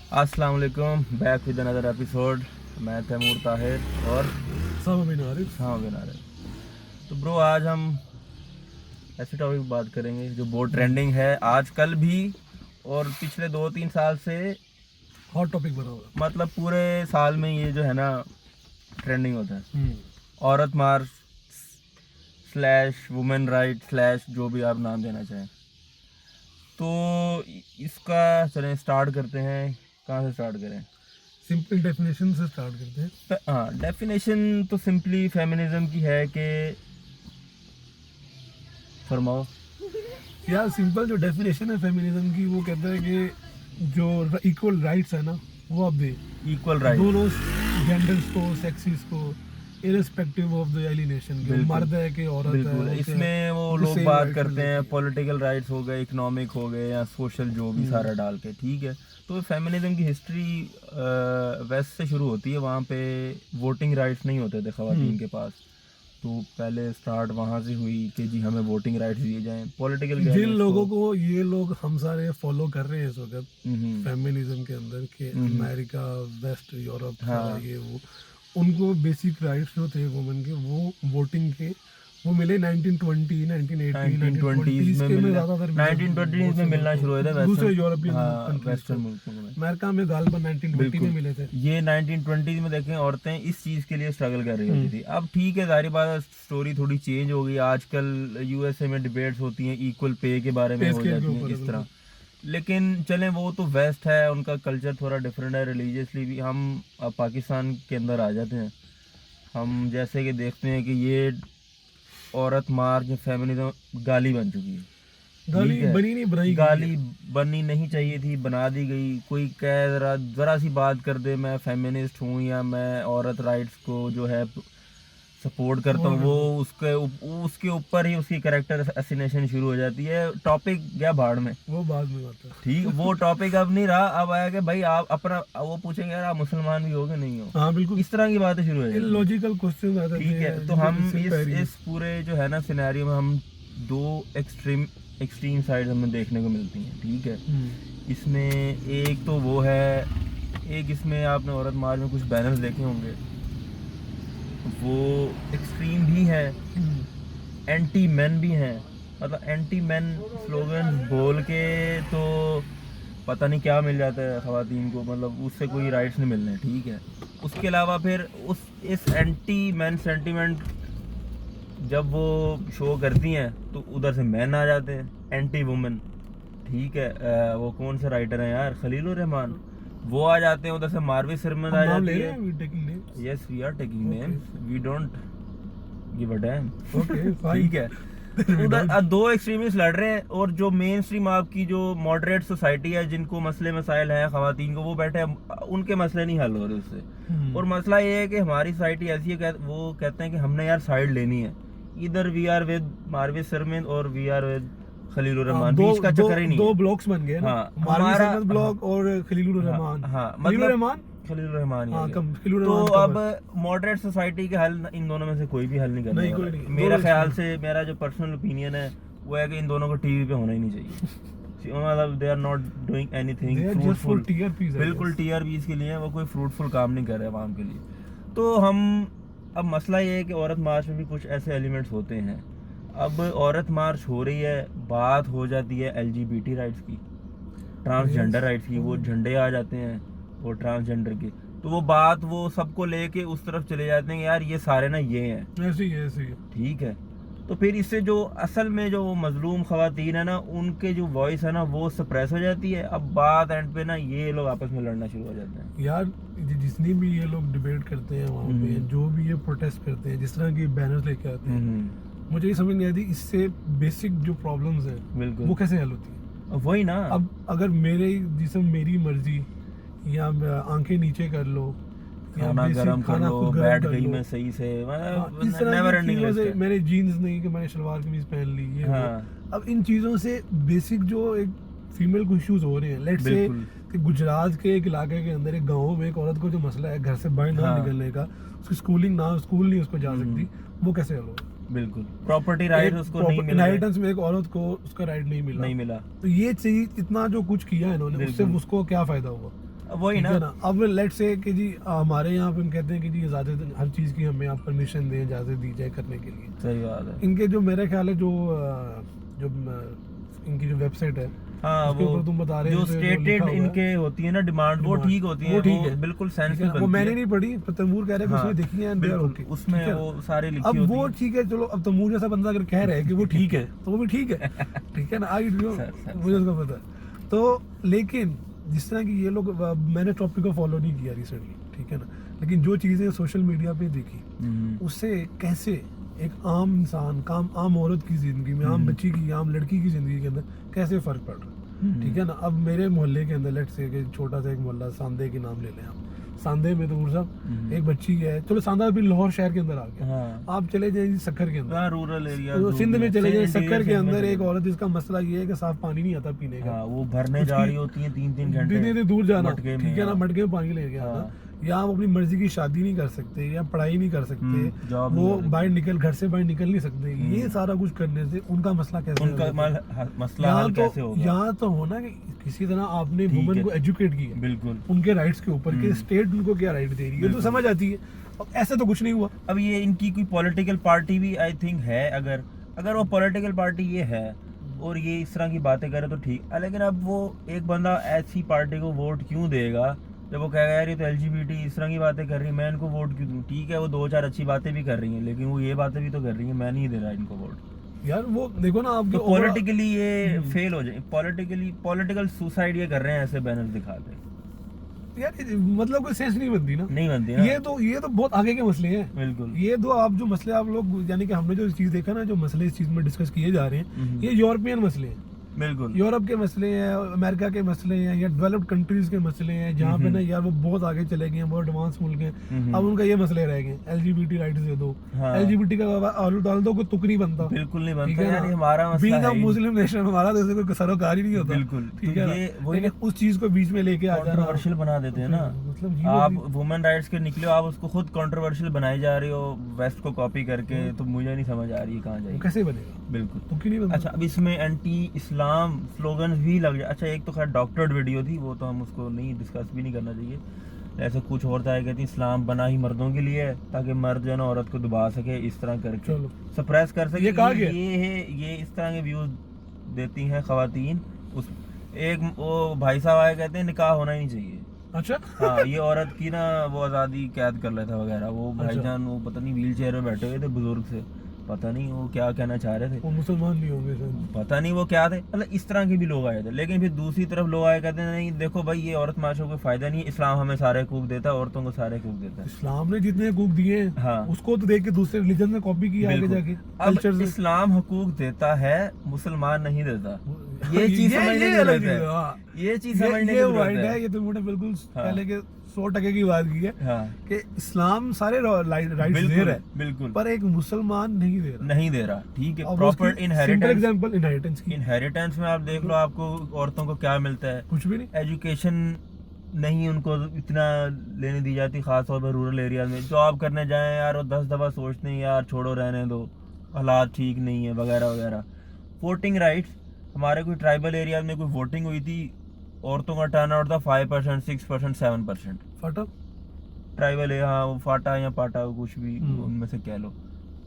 अस्सलाम वालेकुम, back with another episode. मैं तैमूर ताहिर और साबिन आरिफ। हाँ विनार। तो ब्रो आज हम ऐसे टॉपिक पर बात करेंगे जो बहुत ट्रेंडिंग है आजकल भी और पिछले 2-3 साल से। हॉट टॉपिक बना हुआ मतलब पूरे साल में ये जो है ना ट्रेंडिंग होता है। है। औरत मार्च स्लैश वुमेन राइट स्लैश जो भी आप नाम देना चाहें। तो इसका चलें स्टार्ट करते हैं। कहाँ से स्टार्ट करें? सिंपल डेफिनेशन से स्टार्ट करते हैं। हाँ, डेफिनेशन तो सिंपली फेमिनिज्म की है कि फरमाओ। यार सिंपल जो डेफिनेशन है फेमिनिज्म की, वो कहता है कि जो इक्वल राइट्स है ना, वो आप दे इक्वल राइट। दोनों जेंडर्स को, सेक्सिस को, इरेस्पेक्टिव ऑफ द एलिनेशन के, बिल्कुल। मर्द है कि औरत बिल्कुल, है, इसमें वो उनको लोग same बात rights करते हैं मिलते पॉलिटिकल राइट्स हो गए, इकोनॉमिक हो गए या सोशल, जो भी सारा डाल के, ठीक है। तो फेमिनिज्म की हिस्ट्री वेस्ट से शुरू होती है। वहाँ पे वोटिंग राइट्स नहीं होते थे ख़वातीन के पास। तो पहले स्टार्ट वहाँ से हुई कि जी हमें वोटिंग राइट्स दिए जाएं, पॉलिटिकल हैं। जिन लोगों को ये लोग हम सारे फॉलो कर रहे हैं इस वक्त फेमिनिज्म के अंदर के, अमेरिका, वेस्ट, यूरोप, हाँ। ये वो, उनको बेसिक राइट्स जो थे वुमेन के, वो वोटिंग के, वो मिले 1920, 1980, 1920s 1920 में के में मिलना, ज़्यादातर 1920s में मिलना शुरू हुए थे दूसरे वेस्टर्न। यूरोपियन हाँ, कंट्रीज वेस्टर्न को। मुल्कों में। अमेरिका में गालबन 1920 में बिल्कुल। मिले थे। ये 1920s में देखें औरतें इस चीज़ के लिए स्ट्रगल कर रही होती थी। अब ठीक है, जारी बात है, स्टोरी थोड़ी चेंज हो गई। आजकल यूएसए में डिबेट्स होती हैं इक्वल पे के बारे में, पे हो स्केल के जाती हैं ऊपर है, इस तरह। लेकिन चलें, वो तो वेस्ट है, उनका कल्चर थोड़ा डिफरेंट है रिलीजियसली भी। हम अब पाकिस्तान के अंदर आ जाते हैं। हम जैसे कि देखते हैं कि ये औरत मार्च फेमिनिज्म गाली बन चुकी है। गाली ठीक है, बनी नहीं, बनाई गई है। गाली बननी नहीं चाहिए थी, बना दी गई। कोई कह जरा सी बात कर दे मैं फेमिनिस्ट हूँ या मैं औरत राइट्स को जो है सपोर्ट करता हूँ, वो उसके ऊपर ही उसकी कैरेक्टर असैसिनेशन शुरू हो जाती है। टॉपिक गया भाड़ में। वो बाद में बात है। ठीक, वो टॉपिक अब नहीं रहा। अब आया कि भाई आप अपना, वो पूछेंगे यार आप मुसलमान भी हो कि नहीं हो, हाँ बिल्कुल, इस तरह की बातें शुरू हो जाती हैं। लॉजिकल क्वेश्चन आते ठीक थे। है, तो हम इस पूरे जो है ना सिनेरियो में हम दो एक्सट्रीम साइड हमें देखने को मिलती हैं। ठीक है, इसमें एक तो वो है, एक इसमें आपने औरत मार्च में कुछ बैनर्स देखे होंगे, वो एक्सट्रीम भी है, एंटी मैन भी हैं। मतलब एंटी मैन स्लोगन बोल के तो पता नहीं क्या मिल जाता है ख़वातीन को, मतलब उससे कोई राइट्स नहीं मिलने। ठीक है, उसके अलावा फिर इस एंटी मैन सेंटीमेंट जब वो शो करती हैं तो उधर से मैन आ जाते हैं एंटी वुमेन। ठीक है, वो कौन से राइटर हैं यार, खलीलुर रहमान, वो आ जाते हैं उधर से। मारवी सिरमद आ नाम ले जाती रहे है। हैं, yes, we are taking names, we don't give a damn. Okay fine. ठीक है, उधर दो एक्सट्रीमिस्ट लड़ रहे हैं और जो मेन स्ट्रीम आपकी जो मॉडरेट सोसाइटी है, जिनको मसले मसाइल हैं ख़वातीन को, वो बैठे हैं, उनके मसले नहीं हल हो रहे उससे। और मसला ये है कि हमारी सोसाइटी ऐसी है, वो कहते हैं कि हमने यार साइड लेनी है। इधर we are with Marvi Sirmad और we are with Khalilur Rahman, बीच का चक्कर ही नहीं दो है। ब्लॉक्स बन गए ना। हाँ, मारवी हमारा सरमद ब्लॉक और खलीलुर रहमान। हाँ, खलीलुर मतलब रहमान, खलीलुर रहमान ही हाँ, आ गया। खलीलुर तो रहमान अब cover। मॉडरेट सोसाइटी के हल इन दोनों में से कोई भी हल नहीं करने नहीं, वाला। कोई नहीं, मेरा दोनों ख्याल extreme। से, मेरा जो पर्सनल ओपिनियन है वो है कि इन दोनों को टीवी पे होना ही नहीं चाहिए। मतलब they are not doing anything They are just for fruitful. TRPs, I बिल्कुल guess। टीआरपीज के लिए वो कोई फ्रूटफुल काम नहीं कर रहे आवाम के लिए। तो हम, अब मसला ये है कि औरत मार्च में भी कुछ ऐसे एलिमेंट्स होते हैं। अब औरत मार्च हो रही है, बात हो जाती है एलजीबीटी राइट्स की, ट्रांसजेंडर राइट्स की, वो झंडे आ जाते हैं वो ट्रांसजेंडर के, तो वो बात वो सबको लेके उस तरफ चले जाते हैं कि यार ये सारे ना ये हैं। ऐसे ही है, ऐसे ही है। ठीक है, तो फिर इससे जो असल में जो मजलूम ख़वातीन है ना, उनके जो वॉइस है ना वो सप्रेस हो जाती है। अब बात एंड पे ना ये लोग आपस में लड़ना शुरू हो जाते हैं। यार जितनी भी ये लोग डिबेट करते हैं वहाँ पे, जो भी ये प्रोटेस्ट करते हैं, जिस तरह के बैनर्स लेके आते हैं, मुझे ये समझ नहीं आती इससे बेसिक जो प्रॉब्लम्स हैं बिल्कुल वो कैसे हल होती है। वही ना। अब अगर मेरे जिसम मेरी मर्जी, या आंखें नीचे कर लो, या खाना बेसिक गरम कर खाना लो, खुद गरम बैठ कर गई लो, मैं सही से, हाँ, इस तरह नेवर की एंडिंग चीज़ों से लिस्ट है। मैंने जीन्स नहीं कि मैंने शलवार कमीज पहन ली, ये वो। हाँ, अब इन चीज़ों से बेसिक जो एक फीमेल को इश्यूज हो रहे हैं, लेट्स से बिल्कुल। कि गुजरात के एक इलाके के अंदर, एक गाँव में एक औरत को जो मसला है घर से बाहर ना हाँ। निकलने का, उसकी स्कूल नहीं उसको जा सकती, वो कैसे हल होगा। बिल्कुल, प्रॉपर्टी राइट उसको नहीं मिल रहे, इनहेरिटेंस में एक औरत को उसका राइट नहीं मिला। नहीं मिला। तो ये चीज, इतना जो कुछ किया है इन्होंने, उससे बिल्कुल। उसको क्या फायदा हुआ। वही ठीक है ना। ना। अब लेट्स से कि जी हमारे यहाँ पे हम कहते हैं कि जी इजाजत, हर चीज़ की हमें आप परमिशन दें, इजाज़त दी जाए करने के लिए। सही बात है। इनके जो मेरे ख्याल है जो इनकी जो वेबसाइट है हाँ, उसके वो ऊपर तुम बता रहे जो हो जो लिखा स्टेटेड हुआ है, इनके होती है ना डिमांड, वो डिमांड, ठीक होती है, वो ठीक है, बिल्कुल सेंस ठीक है में ना। वो बनती मैंने है। नहीं पढ़ी, पर तैमूर कह रहा है कि हाँ, उसने देखी है and they are बिल्कुल, okay, उसमें ठीक है ना? वो सारी लिखी अब होती वो है। ठीक है, चलो अब तैमूर जैसा बंदा अगर कह रहा है कि वो ठीक है तो वो भी ठीक है, ठीक है ना। आई सर, मुझे उसका पता है। तो लेकिन जिस तरह की ये लोग, मैंने टॉपिक को फॉलो नहीं किया रिसेंटली, ठीक है ना, लेकिन जो चीज़ें सोशल मीडिया पे देखी उससे कैसे एक आम इंसान, आम औरत की ज़िंदगी में, आम बच्ची की, आम लड़की की ज़िंदगी के अंदर कैसे फ़र्क पड़ रहा है, ठीक है ना। अब मेरे मोहल्ले के अंदर लेट्स से कि छोटा सा एक मोहल्ला, सांदे के नाम ले लें आप, सांदे में तो साहब एक बच्ची है, चलो सांदा भी लाहौर शहर के अंदर आ गया, हाँ, आप चले जाए जी सक्खर के अंदर, रूरल एरिया, तो सिंध में चले जाए, सक्कर के अंदर एक और औरत, जिसका मसला ये है कि साफ पानी नहीं आता पीने का, हाँ, वो भरने जा उसकी रही होती है 3-3 घंटे इतने दूर जाना, मटके में, ठीक है ना, हाँ। मटके में पानी लेके आना, हाँ। या आप अपनी मर्जी की शादी नहीं कर सकते, या पढ़ाई नहीं कर सकते, जॉब नहीं वो कर सकते। बाहर निकल, घर से बाहर निकल नहीं सकते, ये सारा कुछ करने से उनका मसला कैसे उनका हल होगा? मसला हल कैसे होगा? यहाँ तो होना कि किसी तरह आपने ठीक वुमन है। को एजुकेट किया बिल्कुल। उनके राइट्स के ऊपर, कि स्टेट उनको क्या राइट दे रही है, तो बिल्कुल। समझ आती है। अब ऐसे तो कुछ नहीं हुआ। अब ये इनकी कोई पॉलिटिकल पार्टी भी आई थिंक है, अगर वो पॉलिटिकल पार्टी ये है और ये इस तरह की बातें करे तो ठीक है, लेकिन अब वो एक बंदा ऐसी पार्टी को वोट क्यों देगा जब वो कहेगा यार ये तो एलजीबीटी इस तरह की बातें कर रही है, मैं इनको वोट क्यों दूं? ठीक है, वो 2-4 अच्छी बातें भी कर रही हैं, लेकिन वो ये बातें भी तो कर रही है, मैं नहीं दे रहा इनको वोट। यार वो देखो ना आपके तो पॉलिटिकली ये फेल हो जाए, पॉलिटिकल सुसाइड ये कर रहे हैं ऐसे बैनर दिखा के। यार मतलब कोई सेंस नहीं बनती ना, नहीं बनती ना। ये तो बहुत आगे के मसले हैं। बिल्कुल। ये दो आप जो मसले आप लोग, यानी कि हमने जो चीज देखा ना, जो मसले इस चीज में डिस्कस किए जा रहे हैं, ये यूरोपियन मसले हैं, बिल्कुल। यूरोप के मसले हैं, अमेरिका के मसले हैं, या डेवलप्ड कंट्रीज के मसले हैं, जहाँ पे ना यार वो बहुत आगे चले गए हैं, बहुत एडवांस मुल्क हैं। अब उनका ये मसले रह गए, एलजीबीटी राइट्स दे दो, हाँ। एलजीबीटी का आलू डाल दो, कोई तुक नहीं बनता, बिल्कुल नहीं ठीक बनता है यार, ना। ये हमारा मसला बीइंग अ है ही। मुस्लिम नेशन, हमारा तो ऐसे कोई सरोकार ही नहीं होता, बिल्कुल। ठीक तो है ये ना। वही लेकिन उस चीज को बीच में लेके आ जाना, कंट्रोवर्शियल बना देते हैं ना। मतलब ये आप भी- वुमेन राइट्स के निकले हो, आप उसको खुद कंट्रोवर्शियल बनाई जा रही हो वेस्ट को कॉपी करके, तो मुझे नहीं समझ आ रही है कहाँ वो जाएगी। कैसे बनेगा, बिल्कुल। तो क्यों नहीं बनता? अच्छा, अब इसमें एंटी इस्लाम स्लोगन भी लग जाए। अच्छा, एक तो खैर डॉक्टर्ड वीडियो थी, वो तो हम उसको नहीं डिस्कस भी नहीं करना चाहिए। ऐसा कुछ और था, कहती इस्लाम बना ही मर्दों के लिए है, ताकि मर्द जो है ना औरत को दबा सके, इस तरह करके चलो। सप्रेस कर सके। ये कहा गया? ये इस तरह के व्यूज देती हैं खवातीन। उस एक वो भाई साहब आए, कहते हैं निकाह होना ही नहीं चाहिए। अच्छा हाँ, ये औरत की ना वो आज़ादी कैद कर लेता वगैरह। वो अच्छा। भाईजान वो पता नहीं व्हील चेयर में बैठे हुए थे बुजुर्ग से, पता नहीं वो क्या कहना चाह रहे थे, वो मुसलमान नहीं होंगे सर। पता नहीं वो क्या थे। मतलब इस तरह के भी लोग आए थे। लेकिन फिर दूसरी तरफ लोग आए, कहते हैं नहीं देखो भाई, ये औरत माशों को फायदा नहीं है, इस्लाम हमें सारे हकूक देता है, औरतों को सारे हकूक देता है। इस्लाम ने जितने हकूक दिए हैं, हाँ। उसको तो देख के दूसरे रिलीजन ने कॉपी किया आगे बिल्कुल। जाके अब कल्चर से। इस्लाम हकूक देता है, मुसलमान नहीं देता। ये चीज समझने की अलग जरूरत चीज है, है। हाँ। ये चीज समझने की ये जरूरत वाइड है, है। ये तुमने बिल्कुल हाँ। पहले के 100% की बात की है हाँ, कि इस्लाम सारे राइट्स दे रहा बिल्कुल है, बिल्कुल पर एक मुसलमान नहीं दे रहा। नहीं दे रहा। ठीक है, अब प्रॉपर उसकी सिंपल एग्जांपल इनहेरिटेंस की, इनहेरिटेंस में आप देख लो, आपको औरतों को क्या मिलता है। कुछ भी नहीं। एजुकेशन नहीं उनको इतना लेने दी जाती, खास तौर पर रूरल एरिया में। जॉब करने जाएं यार, वो 10 दफ़ा सोचते हैं यार छोड़ो रहने दो, हालात ठीक नहीं है वगैरह वगैरह। वोटिंग राइट्स, हमारे कोई ट्राइबल एरिया में कोई वोटिंग हुई थी, औरतों का टर्न आउट था 5%, 6%, 7%। फटा ट्राइबल है, हाँ, वो फाटा या पाटा कुछ भी उनमें से कह लो।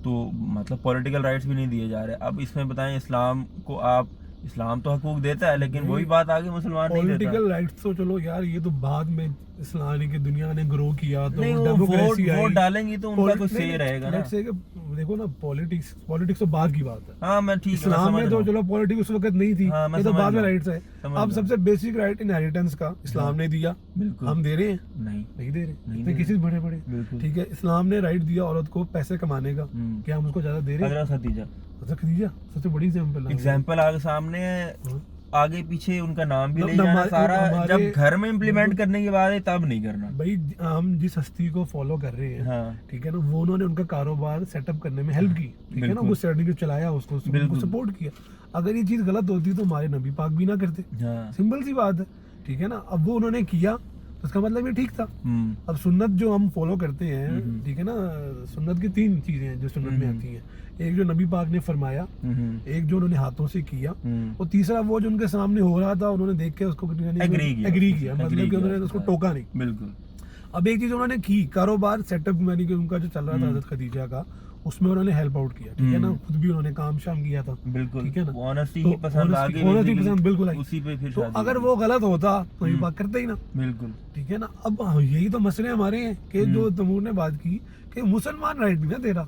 तो मतलब पॉलिटिकल राइट्स भी नहीं दिए जा रहे। अब इसमें बताएं, इस्लाम को आप, इस्लाम तो हकूक देता है, लेकिन वही बात आगे मुसलमान नहीं देता। पॉलिटिकल राइट्स तो चलो यार, ये तो बाद में इस्लामी की दुनिया ने ग्रो किया तो नहीं, वो डेमोक्रेसी आई। वोट डालेंगी तो उनका कुछ सही रहेगा ना। Let's say कि देखो ना, पॉलिटिक्स तो बाद की बात है। हाँ, मैं ठीक है, मैं इस्लाम समझ में रहा तो हूँ। चलो पॉलिटिक्स उस वक्त नहीं थी, हाँ, मैं ये तो समझ बाद में रहा हूँ। राइट्स है। समझ अब रहा सबसे बेसिक राइट इनहेरिटेंस का इस्लाम ने दिया, बिल्कुल। हम दे रहे हैं? नहीं, नहीं दे रहे, नहीं इतने दे केसेस बड़े बड़े, बिल्कुल। ठीक है। इस्लाम ने राइट दिया औरत को पैसे कमाने का, क्या हम उसको ज्यादा दे रहे हैं? हजरत खदीजा अच्छा खदीजा सबसे बड़ी एग्जांपल एग्जाम्पल आगे सामने है, आगे पीछे उनका नाम भी ले नम- जाना हमारे- सारा। हमारे- जब घर में इम्प्लीमेंट करने की बात है तब नहीं करना। भाई हम जिस हस्ती को फॉलो कर रहे हैं, हाँ, ठीक है ना, वो उन्होंने उनका कारोबार सेटअप करने में हेल्प की, ठीक है ना, बिल्कुल। वो सर्टिफिकेट चलाया, उसको बिल्कुल। सपोर्ट किया। अगर ये चीज गलत होती तो हमारे नबी पाक भी ना करते, हाँ, सिंपल सी बात है, ठीक है ना। अब वो उन्होंने किया, तो इसका मतलब ये ठीक था। अब सुन्नत जो हम फॉलो करते हैं, ठीक है ना, सुन्नत की 3 चीजें हैं जो सुन्नत में आती हैं। एक जो नबी पाक ने फरमाया, एक जो उन्होंने हाथों से किया, और तीसरा वो जो उनके सामने हो रहा था उन्होंने देख के उसको एग्री किया, मतलब कि उन्होंने उसको टोका नहीं। बिल्कुल। अब एक चीज उन्होंने की, कारोबार सेटअप, यानी कि उनका जो चल रहा था हज़रत खदीजा का, उसमें उन्होंने हेल्प आउट किया, ठीक है ना, खुद भी उन्होंने काम शाम किया था, बिल्कुल, ठीक है ना, ऑनेस्टी ही पसंद आ गई, ऑनेस्टी पसंद बिल्कुल आई। उसी पे फिर तो अगर वो गलत होता तो ये बात करते ही ना, बिल्कुल, ठीक है ना। अब यही तो मसले हमारे हैं कि जो तमूर ने बात की कि मुसलमान राइट नहीं ना दे रहा।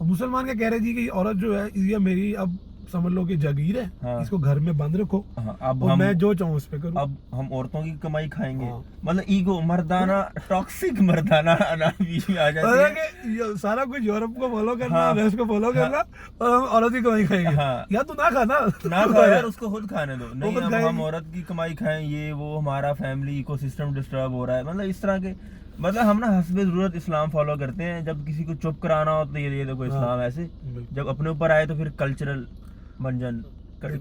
मुसलमान क्या कह रहे जी कि औरत जो है ये मेरी, अब समझ लो कि जागीर है, हाँ। इसको घर में बंद रखो, अब और मैं जो चाहूँ उस पे करूँ। अब हम औरतों की कमाई खाएंगे, हाँ। मतलब ईगो, मर्दाना, टॉक्सिक मर्दाना बीच में आ जाती है। ये सारा कुछ यूरोप को फॉलो करना, हाँ। वेस्ट को फॉलो करना, और हम औरत की कमाई खाएंगे। हाँ। या तो ना खाना ना खा यार, उसको खुद खाने दो, नहीं खुद अब खाएगी। हम औरत की कमाई खाएं, ये वो, हमारा फैमिली इकोसिस्टम डिस्टर्ब हो रहा है, मतलब इस तरह के, मतलब हम ना हस्बे जरूरत इस्लाम फॉलो करते हैं। जब किसी को चुप कराना हो तो ये देखो इस्लाम ऐसे, जब अपने ऊपर आए तो फिर कल्चरल बंधन,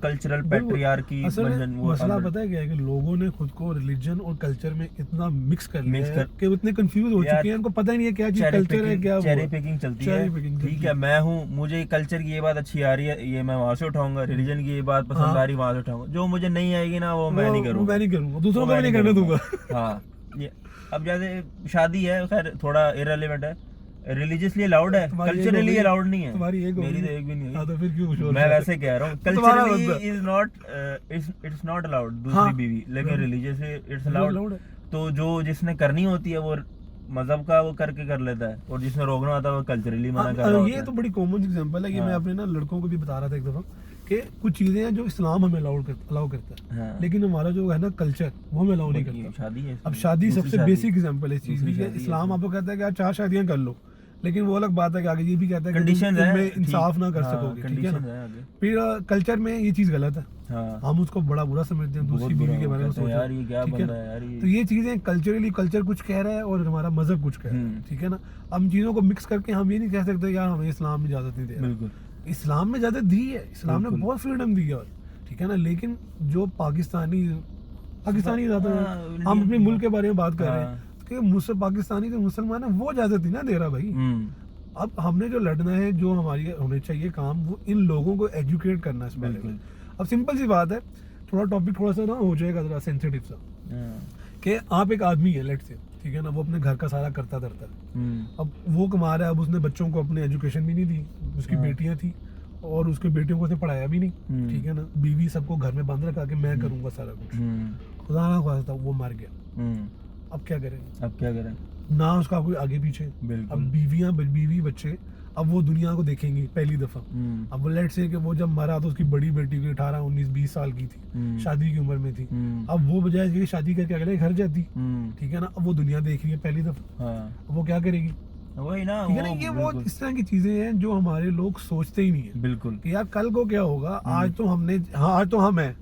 कल्चरल पैट्रियार्की बंधन। वो मसला पता है क्या है कि लोगों ने खुद को रिलीजन और कल्चर में इतना मिक्स कर लिया है कि इतने कंफ्यूज हो चुके हैं, उनको पता ही नहीं है क्या चीज कल्चर है, क्या चेरी पिकिंग चलती है। ठीक है, मैं हूँ, मुझे कल्चर की ये बात अच्छी आ रही है, ये मैं वहां से उठाऊंगा, रिलीजन की ये बात पसंद आ रही है, वहां से उठाऊंगा, जो मुझे नहीं आएगी ना वो मैं नहीं करूंगा, दूसरों को भी नहीं करने दूंगा। हाँ, ये अब जैसे शादी है, खैर थोड़ा इररिलेवेंट है, रिलीजियसली अलाउड है, कल्चरली अलाउड नहीं है। तुम्हारी एक मेरी तो एक भी नहीं है। तो फिर क्यों मैं वैसे कह रहा हूँ, culturally is not, it's not allowed दूसरी बीवी, लेकिन रिलीजियसली इट्स अलाउड। तो जो जिसने करनी होती है वो मजहब का वो करके कर लेता है, और जिसने रोकना होता है वो कल्चरली मना कर रहा होता है। ये तो बड़ी कॉमन एग्जांपल है। ये मैं अपने ना लड़कों को भी बता रहा था एक दफा कि कुछ चीजें हैं जो इस्लाम हमें अलाउ करता है, लेकिन हमारा जो है ना कल्चर वो हमें अलाउ नहीं करता। शादी है, अब शादी सबसे बेसिक एग्जांपल है इस चीज की। इस्लाम आपको कहता है कि आप 4 शादियां कर लो, लेकिन वो अलग बात है कि आगे ये भी कहता है कि तुम इंसाफ ना कर सकोगे, ठीक है ना। फिर कल्चर में ये चीज गलत है, हम उसको बड़ा बुरा समझते हैं, दूसरी बीवी के बारे में सोचते हैं, ठीक है। तो ये चीजें कल्चरली, कल्चर कुछ कह रहा है और हमारा मजहब कुछ कह रहा है, ठीक है ना। हम चीजों को मिक्स करके हम ये नहीं कह सकते यार हमें इस्लाम में इजाजत नहीं दे रहा। इस्लाम में इजाजत दी है, इस्लाम ने बहुत फ्रीडम दी है, ठीक है ना। लेकिन जो पाकिस्तानी ज्यादा, हम अपने मुल्क के बारे में बात कर रहे हैं कि मुझसे पाकिस्तानी जो मुसलमान है वो इजाजत नहीं ना दे रहा भाई। अब हमने जो लड़ना है, जो हमारी होने चाहिए काम, वो इन लोगों को एजुकेट करना है इस बारे में। अब सिंपल सी बात है, थोड़ा टॉपिक थोड़ा सा ना हो जाएगा जरा सेंसिटिव सा, कि आप एक आदमी है लेट से, ठीक है ना, वो अपने घर का सारा करता धरता है, अब वो कमा रहा है, अब उसने बच्चों को अपने एजुकेशन भी नहीं दी, उसकी बेटियां थी और उसके बेटियों को उसने पढ़ाया भी नहीं, ठीक है ना, बीवी सबको घर में बंद रखा के मैं करूंगा सारा कुछ, खुदा ना खास्ता वो मर गया, अब क्या करें? ना उसका कोई आगे पीछे। अब बीवी बच्चे अब वो दुनिया को देखेंगी पहली दफा। अब वो लेट से कि वो जब मरा तो उसकी बड़ी बेटी की 18, 19, 20 साल की थी, शादी की उम्र में थी। अब वो बजाय कि शादी करके अगले घर जाती, ठीक है ना, अब वो दुनिया देख रही है पहली दफा, अब वो क्या करेगी? वही ना, ठीक है ना। ये वो इस तरह की चीजें हैं जो हमारे लोग सोचते ही नहीं है। बिल्कुल कि यार कल को क्या होगा, आज तो हम है,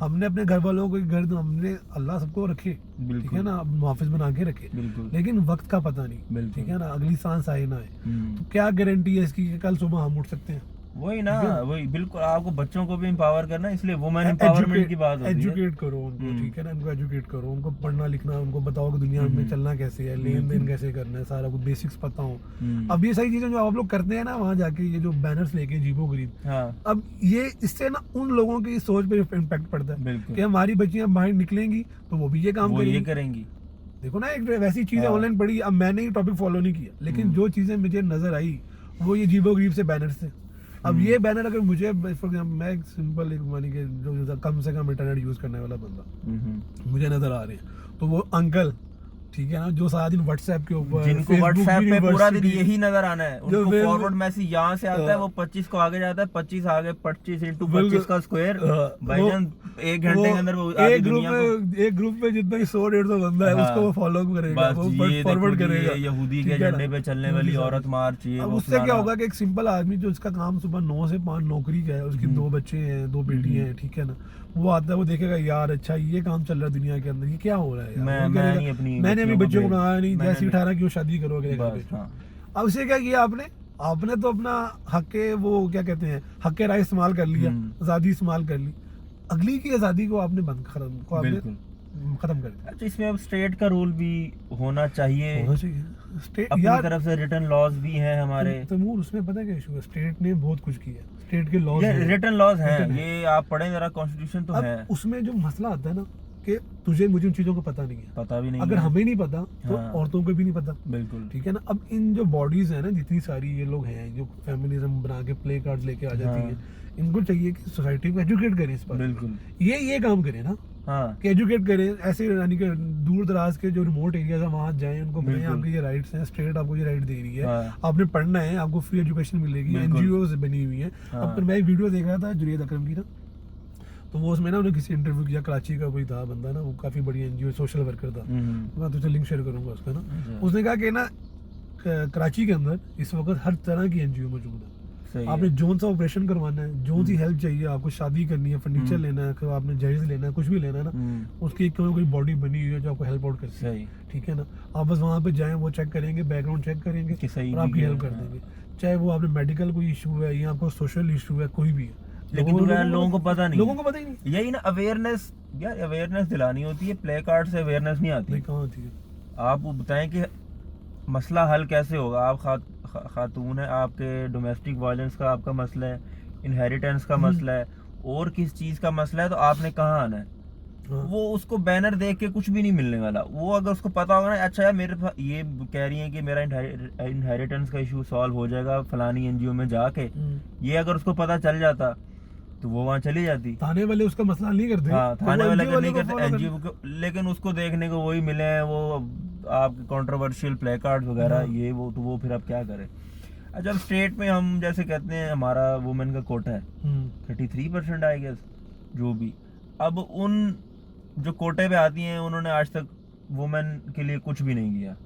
हमने अपने घर वालों को घर, तो हमने अल्लाह सबको रखे, ठीक है ना, मुहाफिज बना के रखे, लेकिन वक्त का पता नहीं, ठीक है ना, अगली सांस आए ना आए, तो क्या गारंटी है इसकी कि कल सुबह हम उठ सकते हैं? वही ना, वही बिल्कुल। आपको बच्चों को भी एम्पावर करना है, इसलिए वुमेन एम्पावरमेंट की बात होती है। एजुकेट करो उनको, ठीक है ना, उनको एजुकेट करो, उनको पढ़ना लिखना, उनको बताओ कि दुनिया में चलना कैसे है, लेन देन कैसे करना है, सारा कुछ बेसिक्स पता हो। अब ये सारी चीजें जो आप लोग करते हैं ना वहाँ जाके, ये जो बैनर्स लेके जीबो गरीब, अब ये इससे ना उन लोगों की सोच पे इम्पैक्ट पड़ता है कि हमारी बच्चियां बाहर निकलेंगी तो वो भी ये काम करेंगी। देखो ना, एक वैसी चीजें ऑनलाइन पढ़ी, अब मैंने ये टॉपिक फॉलो नहीं किया, लेकिन जो चीजें मुझे नजर आई वो ये जीबो गरीब से बैनर्स थे। अब ये बैनर अगर मुझे, फॉर एग्जांपल मैं एक सिंपल एक मानी के जो कम से कम इंटरनेट यूज करने वाला बंदा मुझे नजर आ रहे हैं, तो वो अंकल, ठीक है ना, जो सारा दिन व्हाट्सएप के ऊपर, जिनको व्हाट्सएप पे पूरा दिन यही नजर आना है, उनको फॉरवर्ड मैसेज यहाँ से आता है, वो 25 को आगे जाता है, 25 आगे 25 into 25 का स्क्वायर, भाईजान 1 घंटे के अंदर वो आधी दुनिया को, एक ग्रुप में जितना 100-150 बंदा है उसको वो फॉलो करेगा, वो फॉरवर्ड करेगा। यहूदी के झंडे पे चलने वाली औरत मार्च, ये उससे क्या होगा कि एक सिंपल आदमी जो इसका काम सुबह 9 से 5 नौकरी का है, उसकी 2 बच्चे हैं, 2 बेटियां हैं, ठीक है ना, वो आता है, वो देखेगा यार अच्छा ये काम चल रहा है दुनिया के अंदर, ये क्या हो रहा है यार, मैंने अभी बच्चों को कहा नहीं, जैसे 18 क्यों शादी करोगे? अब उसे क्या किया आपने तो अपना हक के, वो क्या कहते हैं, हक के राय इस्तेमाल कर लिया, आजादी इस्तेमाल कर ली, अगली की आजादी को आपने बंद कर, खत्म कर दिया। अच्छा, इसमें अब स्टेट का रूल भी होना चाहिए, होना चाहिए स्टेट अपनी यार। तरफ से रिटर्न लॉज भी हैं हमारे। तैमूर उसमें पता है क्या इशू है, स्टेट ने बहुत कुछ किया, स्टेट के लॉज ये रिटर्न लॉज हैं, written ये आप पढ़ें जरा, कॉन्स्टिट्यूशन तो है। अब उसमें जो मसला आता है ना कि तुझे मुझे उन चीजों का पता नहीं है, पता भी नहीं अगर है। हमें नहीं पता तो हाँ। औरतों को भी नहीं पता, बिल्कुल। ठीक है ना। अब इन जो बॉडीज है ना, जितनी सारी ये लोग हैं जो फेमिनिज्म बना के प्ले कार्ड लेके आ जाती हाँ। हैं, इनको चाहिए कि सोसाइटी को एजुकेट करें इस पर। बिल्कुल। ये काम करें ना, हाँ। कि एजुकेट करें ऐसे, यानी कि दूर दराज के जो रिमोट एरियाज है वहाँ जाएं, उनको बताएं बिल्कुल। आपके ये राइट्स हैं, स्टेट आपको ये राइट दे रही है, हाँ। आपने पढ़ना है, आपको फ्री एजुकेशन मिलेगी, बिल्कुल। एनजीओ से बनी हुई है। हाँ। अब फिर मैं एक वीडियो देख रहा था जुनैद अकरम की ना, तो वो उसमें ना उन्होंने किसी इंटरव्यू किया, कराची का कोई था बंदा ना, वो काफ़ी बड़ी एनजीओ सोशल वर्कर था, मैं तुझे लिंक शेयर करूंगा उसका ना। अच्छा। उसने कहा कि ना कराची के अंदर इस वक्त हर तरह की एनजीओ मौजूद है। सही है। आपने जोन सा ऑपरेशन करवाना है, जोन सी हेल्प चाहिए, आपको शादी करनी है, फर्नीचर लेना है, कि आपने जहेज लेना है, कुछ भी लेना है ना, उसकी कोई कोई बॉडी बनी हुई है जो आपको हेल्प आउट करती है, सही। ठीक है ना। आप बस वहाँ पे जाएं, वो चेक करेंगे, बैकग्राउंड चेक करेंगे कि सही और आपकी भी है, हेल्प कर हाँ। देंगे, चाहे वो आपने मेडिकल कोई इशू है या आपको सोशल इशू है, कोई भी है। लेकिन तो यार लोगों को पता नहीं, लोगों को पता ही नहीं, यही ना अवेयरनेस, यार अवेयरनेस दिलानी होती है, प्ले कार्ड से अवेयरनेस नहीं आती। नहीं कहाँ होती है। आप वो बताएं कि मसला हल कैसे होगा। आप खातून है, आपके डोमेस्टिक वायलेंस का आपका मसला है, इनहेरिटेंस का मसला है, और किस चीज़ का मसला है, तो आपने कहाँ आना है। हाँ। वो उसको बैनर देख के कुछ भी नहीं मिलने वाला। वो अगर उसको पता होगा ना, अच्छा यार मेरे पास ये कह रही है कि मेरा इनहेरिटेंस का इशू सॉल्व हो जाएगा फलानी एनजीओ में जाके, ये अगर उसको पता चल जाता तो वो वहाँ चली जाती। थाने वाले उसका मसला नहीं करते, हाँ, तो थाने वो वाले NGO अगर नहीं को करते follow एनजीओ को, लेकिन उसको देखने को वही मिले हैं, वो आपके कंट्रोवर्शियल प्ले कार्ड वगैरह, हाँ। ये वो, तो वो फिर अब क्या करे। अच्छा, अब स्टेट में हम जैसे कहते हैं हमारा वुमेन का कोटा है 33% आई गेस, जो भी। अब उन जो कोटे पे आती हैं, उन्होंने आज तक वुमेन के लिए कुछ भी नहीं किया।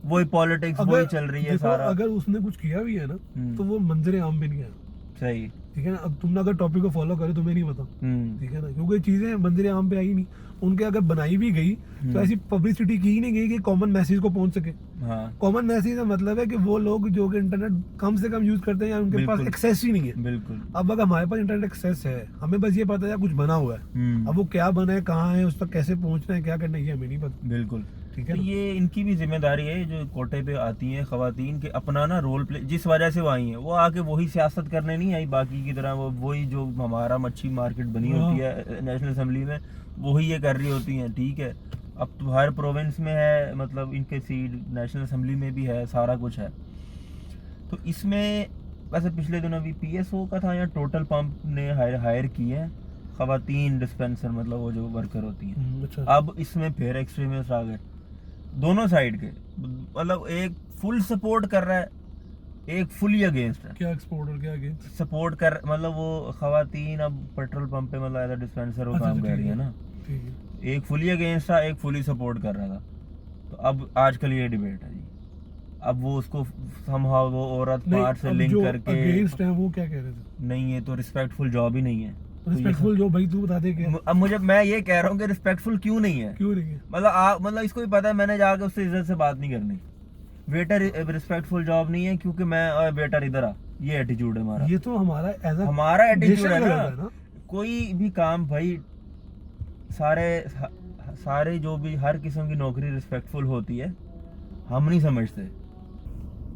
वही पॉलिटिक्स वही चल रही है देखो, सारा। अगर उसने कुछ किया भी है ना, तो वो मंजर आम पे नहीं आया, सही। ठीक है ना। अब तुमने अगर टॉपिक को फॉलो करे तुम्हें नहीं पता, ठीक है ना, क्योंकि चीजें मंजर आम पे आई नहीं। उनके अगर बनाई भी गई तो ऐसी पब्लिसिटी की ही नहीं गई कि कॉमन मैसेज को पहुंच सके। हाँ। कॉमन मैसेज का मतलब है कि वो लोग जो कि इंटरनेट कम से कम यूज करते हैं या उनके पास बिल्कुल। एक्सेस ही नहीं है। बिल्कुल। अब अगर हमारे पास इंटरनेट एक्सेस है, हमें बस ये पता है कुछ बना हुआ है, अब वो क्या बना है, कहाँ है, उस तक कैसे पहुंचना है, क्या करना है, ये हमें नहीं पता। बिल्कुल। ठीक है तो ना? ये इनकी भी जिम्मेदारी है, जो कोटे पे आती हैं खवातीन, के अपना ना रोल प्ले, जिस वजह से वो आई हैं, वो आके वही सियासत करने नहीं आई बाकी की तरह। वो वही जो हमारा मच्छी मार्केट बनी होती है नेशनल असेंबली में, वही ये कर रही होती हैं, ठीक है। अब तो हर प्रोविंस में है, मतलब इनके सीट नेशनल असेंबली में भी है, सारा कुछ है। तो इसमें वैसे पिछले दिनों अभी पीएसओ का था, या टोटल पंप ने हायर की है खवातीन डिस्पेंसर, मतलब वो जो वर्कर होती हैं। अच्छा। अब इसमें फिर एक्सट्रीमिस्ट आ गए दोनों साइड के, मतलब एक फुल सपोर्ट कर रहा है, एक फुली अगेंस्ट है। क्या एक्सपोर्ट और क्या अगेंस्ट? सपोर्ट कर, मतलब वो खवातीन अब पेट्रोल पंप पे मतलब एज अ डिस्पेंसर वो अच्छा, काम ठीक कर रही है है। ना। ठीक है। एक फुली अगेंस्ट था, एक फुली सपोर्ट कर रहा था। तो अब आजकल ये डिबेट है जी। अब वो उसको somehow वो औरत नहीं, पार से अब लिंक जो करके, अगेंस्ट है वो क्या कह रहे थे? नहीं ये तो रिस्पेक्टफुल जॉब ही नहीं है। तो ये रिस्पेक्टफुल जो भाई तू बता दे क्या अब मुझे, मैं ये कह रहा हूँ कि रिस्पेक्टफुल क्यों नहीं है। क्यों नहीं है? मतलब आप, मतलब इसको भी पता है मैंने जाके उससे इज्जत से बात नहीं करनी। वेटर रिस्पेक्टफुल जॉब नहीं है, क्योंकि मैं वेटर इधर आ, ये एटीट्यूड है हमारा। ये तो हमारा एज अ हमारा एटीट्यूड नेशन है गलत ना। कोई भी काम भाई, सारे जो भी हर किस्म की नौकरी रिस्पेक्टफुल होती है, हम नहीं समझते।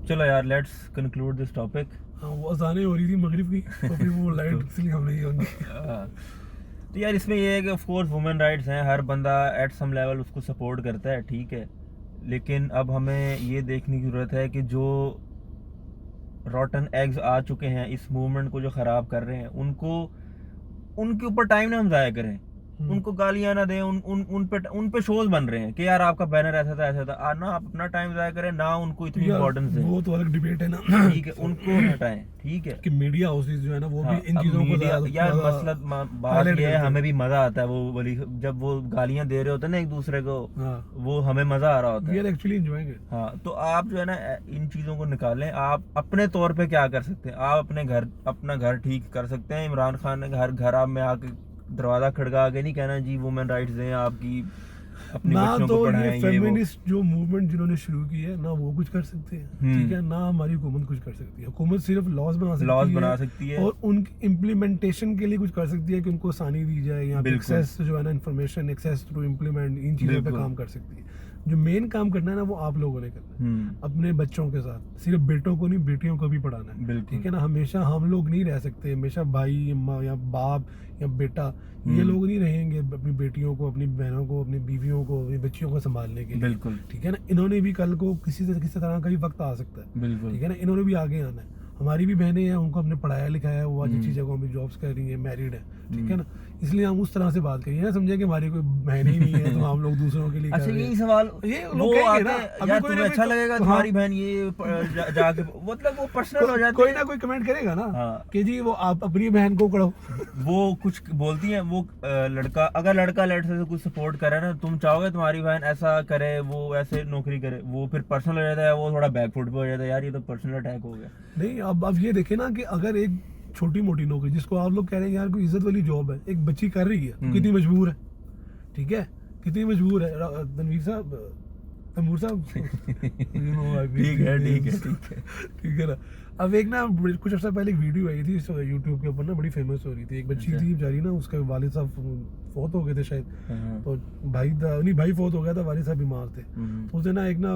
चलो यार, लेट्स कंक्लूड दिस टॉपिक। हाँ, वो अजानें हो रही थी मगरिब की, तो फिर वो लाइट इसलिए हमने ये ऑन की। तो यार इसमें ये है कि ऑफ कोर्स वुमेन राइट्स हैं, हर बंदा एट सम लेवल उसको सपोर्ट करता है, ठीक है। लेकिन अब हमें ये देखने की ज़रूरत है कि जो रॉटन एग्स आ चुके हैं इस मूवमेंट को, जो ख़राब कर रहे हैं, उनके ऊपर टाइम ना हम ज़ाया करें, उनको गालियां ना दें, उन पे शोज बन रहे हैं कि यार आपका बैनर ऐसा था ना, आप अपना टाइम ज़ाया करें ना, उनको इतनी इंपॉर्टेंस है। वो तो अलग डिबेट है ना, ठीक है, उनको हटाएं, ठीक है। कि मीडिया हाउसेस जो है ना वो हाँ, भी इन अब चीजों को मीडिया, यार मसला बात highlight ये है, करते हैं। हमें भी मजा आता है वो वाली, जब वो गालियां दे रहे होते हैं ना एक दूसरे को, हाँ, वो हमें मजा आ रहा होता वी है। Are actually enjoying it. हाँ, तो आप जो है ना इन चीजों को निकालें। आप अपने तौर पे क्या कर सकते हैं, आप अपना घर ठीक कर सकते हैं। इमरान खान ने घर आप में आके दरवाजा खड़का के नहीं कहना जी वुमेन राइट्स दें आपकी, अपने ना बच्चों तो को ये पढ़ाएं ये वो। फेमिनिस्ट जो मूवमेंट जिन्होंने शुरू की है ना वो कुछ कर सकते हैं, ठीक है, ना हमारी हुकूमत कुछ कर सकती है। हुकूमत सिर्फ लॉज बना सकती है और उनकी इम्प्लीमेंटेशन के लिए कुछ कर सकती है कि उनको आसानी दी जाए, या एक्सेस जो है ना इंफॉर्मेशन, एक्सेस टू इम्प्लीमेंट, इन चीज़ों पे काम कर सकती है। जो मेन काम करना है ना वो आप लोगों ने करना है अपने बच्चों के साथ, सिर्फ बेटों को नहीं बेटियों को भी पढ़ाना है, ठीक है ना। हमेशा हम लोग नहीं रह सकते, हमेशा भाई या बाप या बेटा ये लोग नहीं रहेंगे अपनी बेटियों को, अपनी बहनों को, अपनी बीवियों को, अपनी बच्चियों को संभालने के लिए, बिल्कुल, ठीक है ना। इन्होंने भी कल को किसी तरह का भी वक्त आ सकता है, बिल्कुल, ठीक है ना। इन्होंने भी आगे आना है, हमारी भी बहनें हैं, उनको हमने पढ़ाया लिखाया है, वो आज अच्छी जगहों में जॉब्स कर रही हैं, मैरिड है, ठीक है ना। इसलिए हम उस तरह से बात करिए ना, समझे कि हमारी कोई बहन ही नहीं है तो हम लोग दूसरों के लिए अच्छा कर रहे यही हैं। सवाल ये वो लोग कहेंगे ना, आते अभी यार कोई तुम्हें ना अच्छा कोई- लगेगा हाँ, तुम्हारी बहन ये जाके मतलब वो पर्सनल हो जाती कोई है। ना कोई कमेंट करेगा ना हाँ। कि जी वो आप अपनी बहन को करो। वो कुछ बोलती है वो लड़का अगर लड़का लड़के से कुछ सपोर्ट करे ना, तुम चाहोगे तुम्हारी बहन ऐसा करे, वो ऐसे नौकरी करे, वो फिर पर्सनल हो जाता है, वो थोड़ा बैकफुट पे हो जाता है, यार ये तो पर्सनल अटैक हो गया। नहीं, अब ये देखे ना कि अगर एक छोटी मोटी नौकरी जिसको आप लोग कह रहे हैं यार कोई इज्जत वाली जॉब है, एक बच्ची कर रही है तो कितनी मजबूर है, ठीक है, कितनी मजबूर है। तनवीर साहब, तैमूर साहब ठीक है ठीक है ना। अब एक ना कुछ अर्सा पहले एक वीडियो आई थी यूट्यूब के ऊपर ना, बड़ी फेमस हो रही थी। एक बच्ची थी बेचारी ना, उसके वालिद साहब फौत हो गए थे शायद, तो भाई फौत हो गया था, वालिद साहब बीमार थे, तो उसने ना एक ना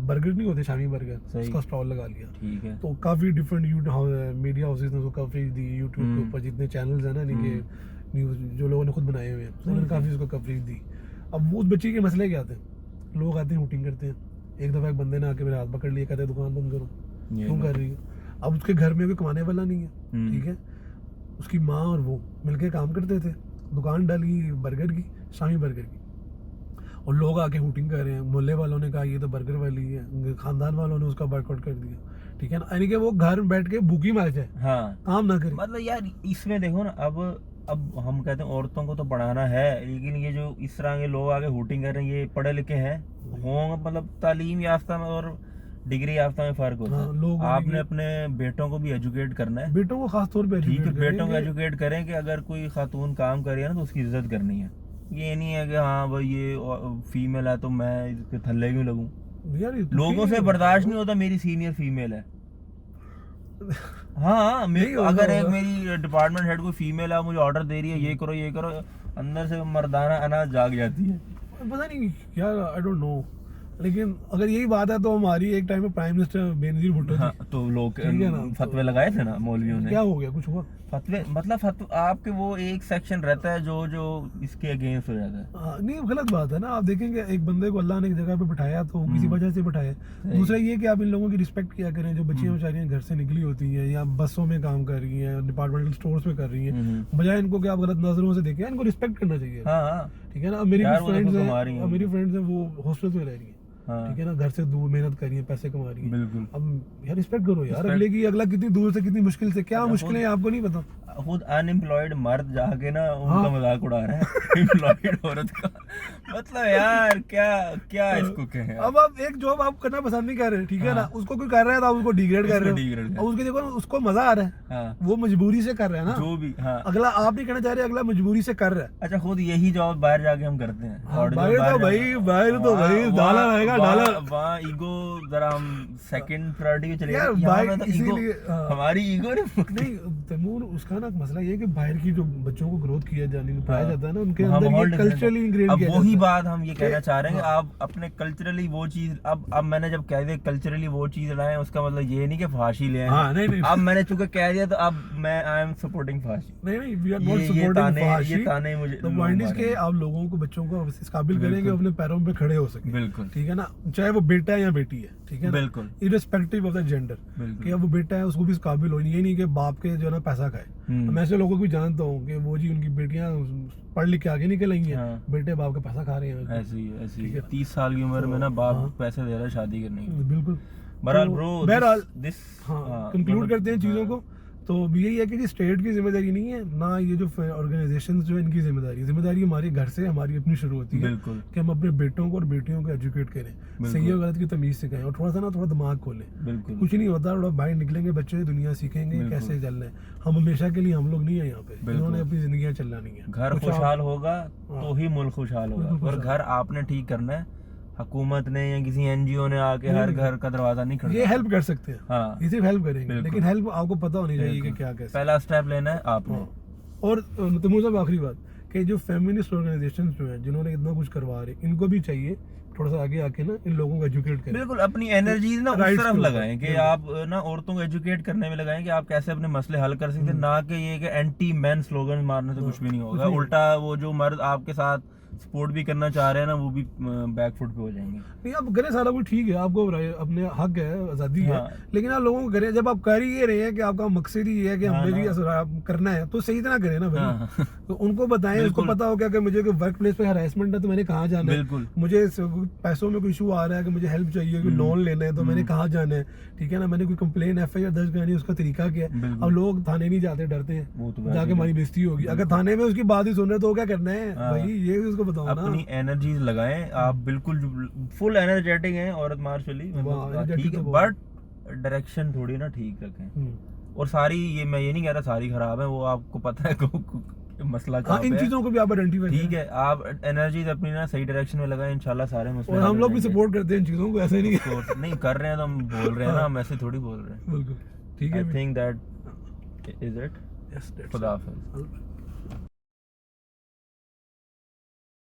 बर्गर नहीं होते शामी बर्गर, उसका स्टॉल लगा लिया, ठीक है। तो काफी डिफरेंट मीडिया हाउसेस ने उसको कवरेज दी, यूट्यूब के ऊपर जितने चैनल्स हैं ना इनके न्यूज जो लोगों ने खुद बनाए हुए हैं उन्होंने काफी उसको कवरेज दी। अब वो उस बच्ची के मसले क्या थे, लोग आते हैं हुटिंग करते हैं, एक दफा एक बंदे ने आके मेरे हाथ पकड़ लिया, कहते दुकान बंद करो, क्यों कर रही है। अब उसके घर में कोई कमाने वाला नहीं है, ठीक है, उसकी माँ और वो मिलके काम करते थे, दुकान डाली बर्गर की, शामी बर्गर की, और लोग आके हुटिंग कर रहे हैं। मोहल्ले वालों ने कहा ये तो बर्गर वाली है, खानदान वालों ने उसका बॉयकॉट कर दिया, ठीक है ना, यानी कि वो घर में बैठ के भूखी मार जाए, हाँ, काम ना करे। मतलब यार इसमें देखो ना, अब हम कहते हैं औरतों को तो पढ़ाना है, लेकिन ये जो इस तरह के लोग आगे हुटिंग कर रहे हैं, ये पढ़े लिखे हैं होंगे, मतलब तालीम याफ्ता में और डिग्री याफ्ता में फर्क होता है। आपने अपने बेटों को भी एजुकेट करना है, बेटों को खास तौर पे ठीक है, बेटों को एजुकेट करें कि अगर कोई खातून काम कर रही है ना तो उसकी इज्जत करनी है। ये नहीं है कि हाँ भाई ये फीमेल है तो मैं इसके थल्ले क्यों लगूं। लोगों से बर्दाश्त नहीं होता मेरी सीनियर फीमेल है। हाँ अगर एक मेरी डिपार्टमेंट हेड कोई फीमेल है, मुझे ऑर्डर दे रही है ये करो, अंदर से मर्दाना अनाज जाग जाती है। पता नहीं यार, आई डोंट नो, लेकिन अगर यही बात है तो हमारी एक टाइम में प्राइम मिनिस्टर बेनजीर भुट्टो हाँ, तो लोग फतवे लगाए थे ना मौलवियों ने, क्या हो गया, कुछ हुआ फतवे, मतलब आपके वो एक सेक्शन रहता है जो इसके अगेंस्ट हो जाता है। नहीं गलत बात है ना। आप देखेंगे एक बंदे को अल्लाह ने एक जगह पे बिठाया तो किसी वजह से बिठाया। दूसरा ये कि आप इन लोगों की रिस्पेक्ट किया करें, जो बच्चियां बेचारियां घर से निकली होती हैं या बसों में काम कर रही हैं, डिपार्टमेंटल स्टोर्स में कर रही हैं, बजाय इनको कि आप गलत नजरों से देखें, इनको रिस्पेक्ट करना चाहिए, ठीक है ना। मेरी फ्रेंड्स हैं वो हॉस्टल में रह रही है, ठीक है ना, घर से दूर मेहनत कर रही है, पैसे कमा रही है, बिल्कुल। अब यार रिस्पेक्ट करो यार अगले की, अगला कितनी दूर से कितनी मुश्किल से, क्या मुश्किलें हैं आपको नहीं पता। खुद अनएम्प्लॉयड मर्द जाके ना उनका मजाक उड़ा रहा है एम्प्लॉयड औरत का, मतलब यार क्या इसको कहें। अब आप एक जॉब आप करना पसंद नहीं कर रहे, ठीक है ना, उसको कोई कर रहा है तो आप उसको डिग्रेड कर रहे हो, उसके देखो उसको मजा आ रहा है, वो मजबूरी से कर रहा है ना, जो भी अगला आप नहीं करना चाह रहे, अगला मजबूरी से कर रहा है। अच्छा खुद यही जॉब बाहर जाके हम करते हैं, बाहर तो भाई डाला रहेगा, डाला वहाँ ईगो जरा हम सेकंड प्रायोरिटी पे चले गए, हमारी ईगो नहीं। तैमूर उसका ना मसला ये है कि बाहर की जो बच्चों को ग्रोथ किया पढ़ाया जाता है ना, उनके अंदर ये कल्चरली इंग्रेन किया जाता है। वही बात हम ये कहना चाह रहे हैं कि आप अपने कल्चरली वो चीज, अब मैंने जब कह दिया कल्चरली वो चीज लाए, उसका मतलब ये नहीं कि फांसी ले आए। अब मैंने चूंकि कह दिया तो अब मैं आई एम सपोर्टिंग फांसी, नहीं वी आर नॉट सपोर्टिंग फांसी। ये ताने मुझे तो पॉइंट इज के आप लोगों को, बच्चों को इस काबिल करेंगे अपने पैरों पे खड़े हो सके, बिल्कुल, ठीक है ना, चाहे वो बेटा है या बेटी है, ठीक है, बिल्कुल, इररिस्पेक्टिव ऑफ द जेंडर, कि अब वो बेटा है उसको भी इस काबिल हो, ये नहीं कि बाप के जो है ना पैसा खाए। मैं ऐसे लोगों को भी जानता हूँ कि वो जी उनकी बेटियां पढ़ लिख के आगे निकल आई हैं, बेटे बाप का पैसा खा रहे हैं, ऐसी है 30 साल की उम्र में ना बाप पैसे दे रहा है शादी करने की, बिल्कुल। बहरहाल कंक्लूड करते हैं चीजों को तो यही है कि जी स्टेट की जिम्मेदारी नहीं है ना, ये जो ऑर्गेनाइजेशन जो है इनकी जिम्मेदारी हमारे घर से हमारी अपनी शुरू होती है बिल्कुल कि हम अपने बेटों को और बेटियों को एजुकेट करें, सही और गलत की तमीज सिखाएं और थोड़ा दिमाग खोलें। बिल्कुल कुछ नहीं होता, थोड़ा बाहर निकलेंगे बच्चे, दुनिया सीखेंगे बिल्कुल। कैसे चलना है। हम हमेशा के लिए हम लोग नहीं है यहाँ पे, इन्होंने अपनी जिंदगी चलानी है। घर कुछ आप- खुशहाल होगा हाँ। तो ही मुल्क खुशहाल होगा, बिल्कुल और खुशहाल। घर आपने ठीक करना है, हुकूमत ने या किसी एनजीओ ने आके नहीं, हर नहीं। घर का दरवाजा नहीं ये खड़काना। हेल्प कर सकते हैं, हाँ ये सिर्फ हेल्प करेंगे, बिल्कुल। लेकिन हेल्प आपको पता होनी चाहिए कि बिल्कुल। क्या कैसे। पहला स्टेप लेना है आपने। हाँ। और तमुर साहब आखिरी बात कि जो फेमिनिस्ट ऑर्गेनाइजेशन जो है जिन्होंने इतना कुछ करवा रहे, इनको भी चाहिए थोड़ा सा आगे आके ना इन लोगों को एजुकेट करें। बिल्कुल अपनी एनर्जी ना उस Rights तरफ के ऊपर, लगाएं कि बिल्कुल। आप ना औरतों को एजुकेट करने में लगाएं कि आप कैसे अपने मसले हल कर सकते हैं, ना कि ये कि एंटी मैन स्लोगन मारने से कुछ भी नहीं होगा। नहीं। उल्टा वो जो मर्द आपके साथ सपोर्ट भी करना चाह रहे हैं ना, वो भी बैक फुट पे हो जाएंगे। नहीं, आप करें सारा कुछ ठीक है, आपको अपने हक है, आज़ादी है, हाँ। लेकिन आप लोगों को करें, जब आप कर ही ये रहे हैं कि आपका मकसद ही ये है कि हाँ, हमें भी हाँ। ऐसा करना है, तो सही तरह करें ना भाई। हाँ। तो उनको बताएं, उसको बिल्कुल। पता हो क्या कि मुझे वर्क प्लेस पे हरासमेंट है तो मैंने कहाँ जाना है, बिल्कुल मुझे पैसों में कोई इशू आ रहा है कि मुझे हेल्प चाहिए, कोई लोन लेना है तो मैंने कहाँ जाना है, ठीक है ना, मैंने कोई कंप्लेन FIR दर्ज करनी है, उसका तरीका क्या है। बिल्कुल। अब लोग थाने नहीं जाते, डरते हैं वो तो वैसे जाके ही हमारी बेइज्जती होगी। अगर थाने में उसकी बात ही सुन रहे तो क्या करना है हाँ। भाई, ये भी उसको बताओ ना। अपनी एनर्जीज लगाएं, आप बिल्कुल फुल एनर्जेटिक हैं औरत मार्शली, वाह, मतलब energetic ठीक है, तो बहुत। बट डायरेक्शन थोड़ी ना ठीक रखें। हम्म। और सारी ये मैं ये नहीं कह रहा सारी खराब है, वो आपको पता है मसला हाँ, कहाँ इन पे है। चीजों को भी आप आइडेंटिफाई ठीक है, आप एनर्जीज अपनी ना सही डायरेक्शन में लगाएं, इंशाल्लाह सारे मसले और हल हम हो लोग भी जाएंगे। सपोर्ट करते हैं इन चीजों को, ऐसे नहीं। Of course, नहीं कर रहे हैं तो हम बोल रहे हैं ना, हम ऐसे थोड़ी बोल रहे हैं। बिल्कुल ठीक है। I think that is it. Yes, that's खुदा it. हाफिज।